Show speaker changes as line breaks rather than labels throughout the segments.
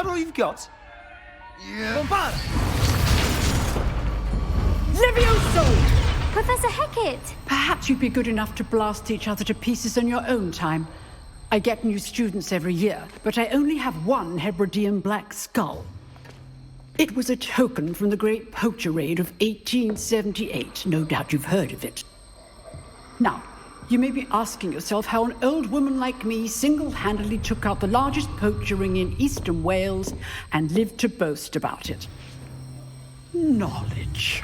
that all you've got?
Yeah.
Levioso!
Professor Hecat!
Perhaps you'd be good enough to blast each other to pieces on your own time. I get new students every year, but I only have one Hebridean black skull. It was a token from the Great Poacher Raid of 1878. No doubt you've heard of it. Now, you may be asking yourself how an old woman like me single-handedly took out the largest poacher ring in eastern Wales and lived to boast about it. Knowledge.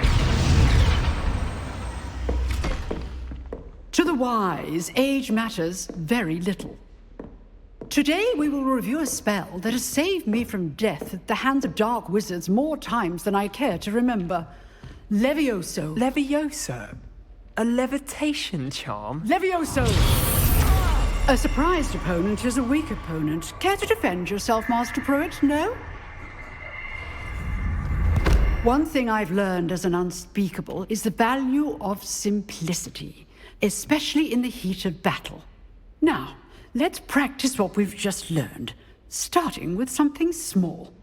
To the wise, age matters very little. Today we will review a spell that has saved me from death at the hands of dark wizards more times than I care to remember. Levioso.
Levioso? A levitation charm?
Levioso! A surprised opponent is a weak opponent. Care to defend yourself, Master Pruitt? No? One thing I've learned as an unspeakable is the value of simplicity, especially in the heat of battle. Now, let's practice what we've just learned, starting with something small.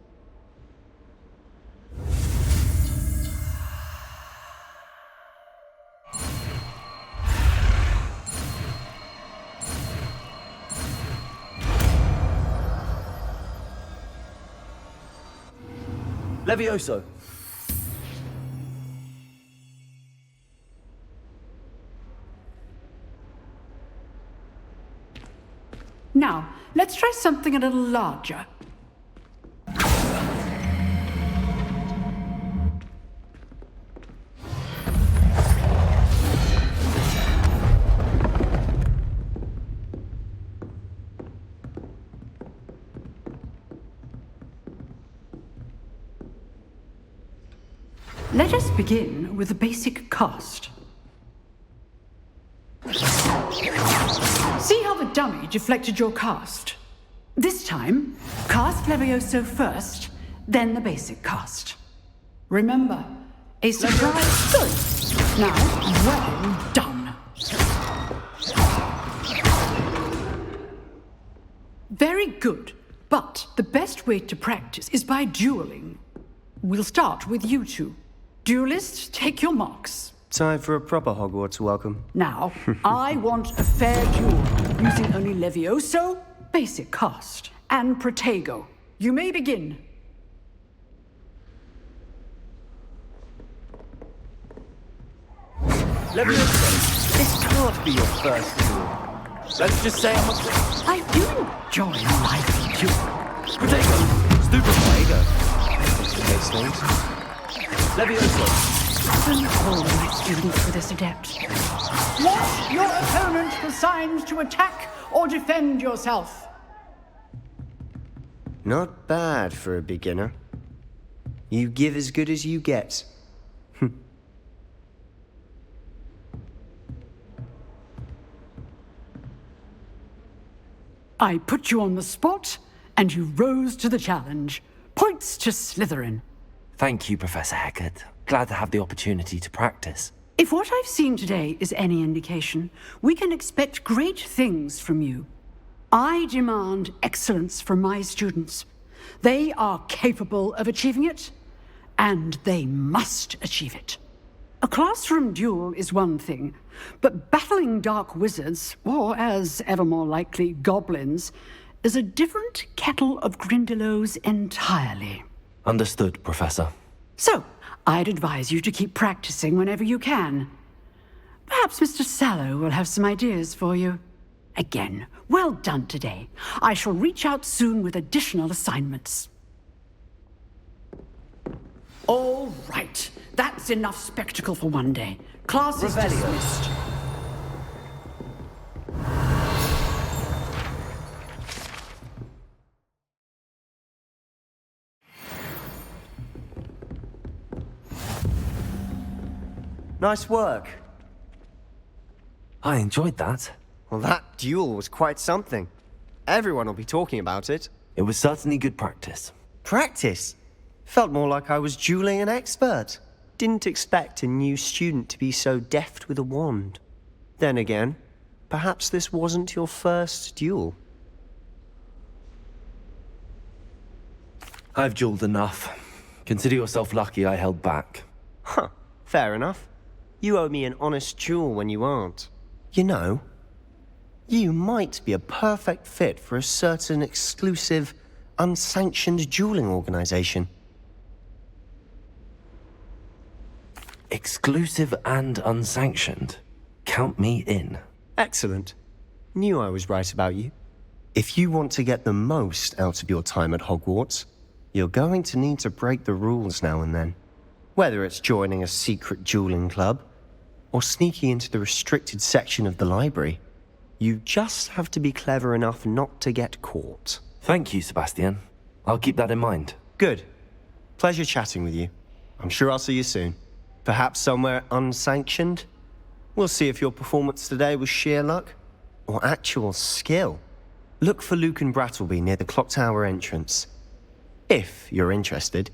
Levioso.
Now, let's try something a little larger. Let us begin with the basic cast. See how the dummy deflected your cast? This time, cast Levioso first, then the basic cast. Remember, a surprise. Good. Now, well done. Very good, but the best way to practice is by dueling. We'll start with you two. Duelists, take your marks.
Time for a proper Hogwarts welcome.
Now, I want a fair duel, using only Levioso, basic cast, and Protego. You may begin.
Levioso, this can't be your first duel. Let's just say
I do enjoy a lively duel.
Protego, stupid Protego. Levioso.
Don't hold my students for this adept. Want your opponent for signs to attack or defend yourself.
Not bad for a beginner. You give as good as you get.
I put you on the spot, and you rose to the challenge. Points to Slytherin.
Thank you, Professor Hecat. Glad to have the opportunity to practice.
If what I've seen today is any indication, we can expect great things from you. I demand excellence from my students. They are capable of achieving it, and they must achieve it. A classroom duel is one thing, but battling dark wizards, or as ever more likely, goblins, is a different kettle of Grindylows entirely.
Understood, Professor.
So, I'd advise you to keep practicing whenever you can. Perhaps Mr. Sallow will have some ideas for you. Again, well done today. I shall reach out soon with additional assignments. All right. That's enough spectacle for one day. Class is dismissed.
Nice work.
I enjoyed that.
Well, that duel was quite something. Everyone will be talking about it.
It was certainly good practice.
Practice? Felt more like I was dueling an expert. Didn't expect a new student to be so deft with a wand. Then again, perhaps this wasn't your first duel.
I've dueled enough. Consider yourself lucky I held back.
Huh, fair enough. You owe me an honest duel when you aren't. You know, you might be a perfect fit for a certain exclusive, unsanctioned dueling organization.
Exclusive and unsanctioned. Count me in.
Excellent. Knew I was right about you. If you want to get the most out of your time at Hogwarts, you're going to need to break the rules now and then. Whether it's joining a secret dueling club, or sneaking into the restricted section of the library, you just have to be clever enough not to get caught.
Thank you, Sebastian. I'll keep that in mind.
Good. Pleasure chatting with you. I'm sure I'll see you soon. Perhaps somewhere unsanctioned? We'll see if your performance today was sheer luck, or actual skill. Look for Luke and Brattleby near the clock tower entrance. If you're interested,